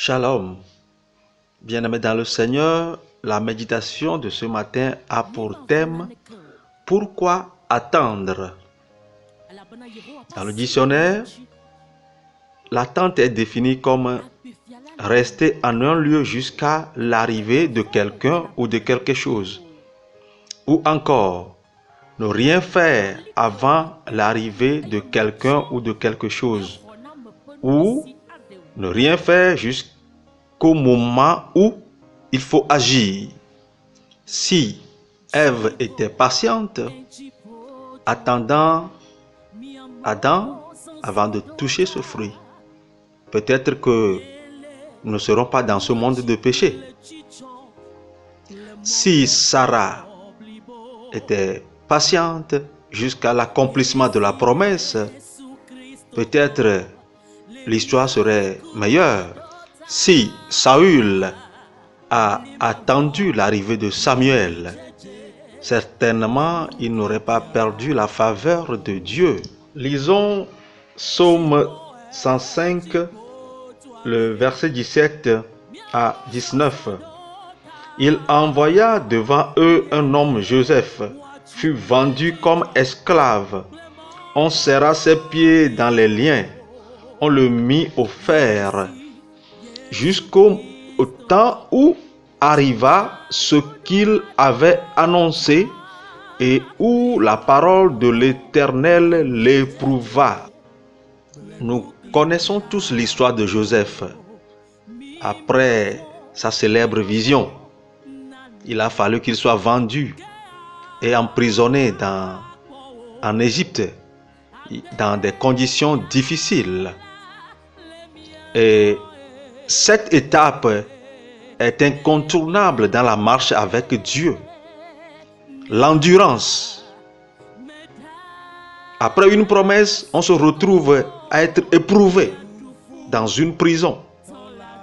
Shalom. Bien-aimés dans le Seigneur, la méditation de ce matin a pour thème « Pourquoi attendre ?» Dans le dictionnaire, l'attente est définie comme rester en un lieu jusqu'à l'arrivée de quelqu'un ou de quelque chose, ou encore ne rien faire avant l'arrivée de quelqu'un ou de quelque chose, ou ne rien faire jusqu'au moment où il faut agir. Si Ève était patiente, attendant Adam avant de toucher ce fruit, peut-être que nous ne serons pas dans ce monde de péché. Si Sarah était patiente jusqu'à l'accomplissement de la promesse, peut-être l'histoire serait meilleure. Si Saül a attendu l'arrivée de Samuel, certainement il n'aurait pas perdu la faveur de Dieu. Lisons Psaume 105, le verset 17 à 19. Il envoya devant eux un homme, Joseph, fut vendu comme esclave. On serra ses pieds dans les liens, on le mit au fer, jusqu'au temps où arriva ce qu'il avait annoncé et où la parole de l'Éternel l'éprouva. Nous connaissons tous l'histoire de Joseph. Après sa célèbre vision, il a fallu qu'il soit vendu et emprisonné en Égypte, dans des conditions difficiles. Et cette étape est incontournable dans la marche avec Dieu. L'endurance. Après une promesse, on se retrouve à être éprouvé dans une prison.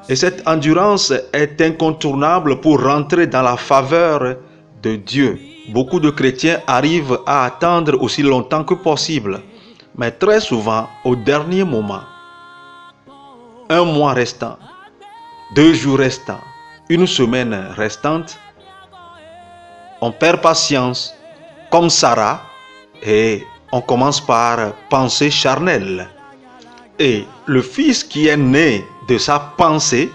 Et cette endurance est incontournable pour rentrer dans la faveur de Dieu. Beaucoup de chrétiens arrivent à attendre aussi longtemps que possible, mais très souvent, au dernier moment, un mois restant, 2 jours restants, une semaine restante, on perd patience, comme Sarah, et on commence par penser charnelle. Et le fils qui est né de sa pensée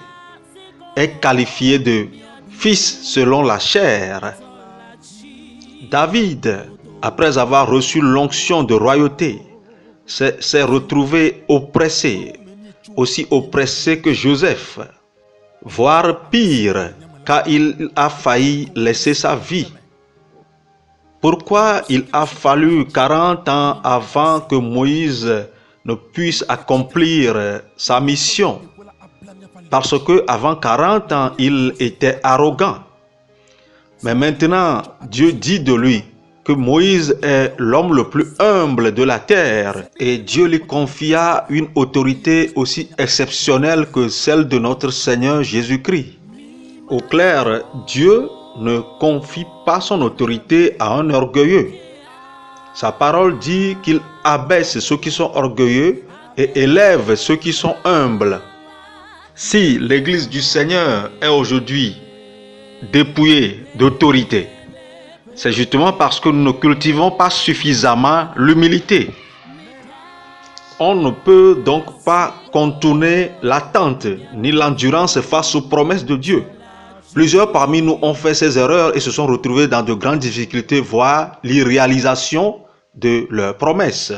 est qualifié de fils selon la chair. David, après avoir reçu l'onction de royauté, s'est retrouvé oppressé, aussi oppressé que Joseph, voire pire, car il a failli laisser sa vie. Pourquoi il a fallu 40 ans avant que Moïse ne puisse accomplir sa mission? Parce que avant 40 ans, il était arrogant. Mais maintenant, Dieu dit de lui que Moïse est l'homme le plus humble de la terre et Dieu lui confia une autorité aussi exceptionnelle que celle de notre Seigneur Jésus-Christ. Au clair, Dieu ne confie pas son autorité à un orgueilleux. Sa parole dit qu'il abaisse ceux qui sont orgueilleux et élève ceux qui sont humbles. Si l'Église du Seigneur est aujourd'hui dépouillée d'autorité, c'est justement parce que nous ne cultivons pas suffisamment l'humilité. On ne peut donc pas contourner l'attente ni l'endurance face aux promesses de Dieu. Plusieurs parmi nous ont fait ces erreurs et se sont retrouvés dans de grandes difficultés, voire l'irréalisation de leurs promesses.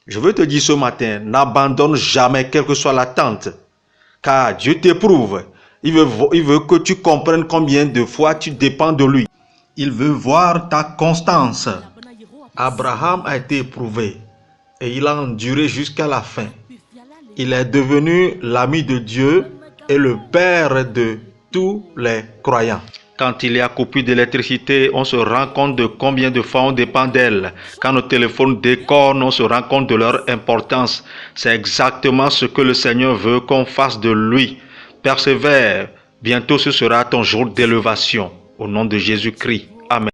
Je veux te dire ce matin, n'abandonne jamais quelle que soit l'attente, car Dieu t'éprouve. Il veut que tu comprennes combien de fois tu dépends de lui. Il veut voir ta constance. Abraham a été éprouvé et il a enduré jusqu'à la fin. Il est devenu l'ami de Dieu et le père de tous les croyants. Quand il y a coupure d'électricité, on se rend compte de combien de fois on dépend d'elle. Quand nos téléphones déconnent, on se rend compte de leur importance. C'est exactement ce que le Seigneur veut qu'on fasse de lui. Persévère, bientôt ce sera ton jour d'élévation. Au nom de Jésus-Christ.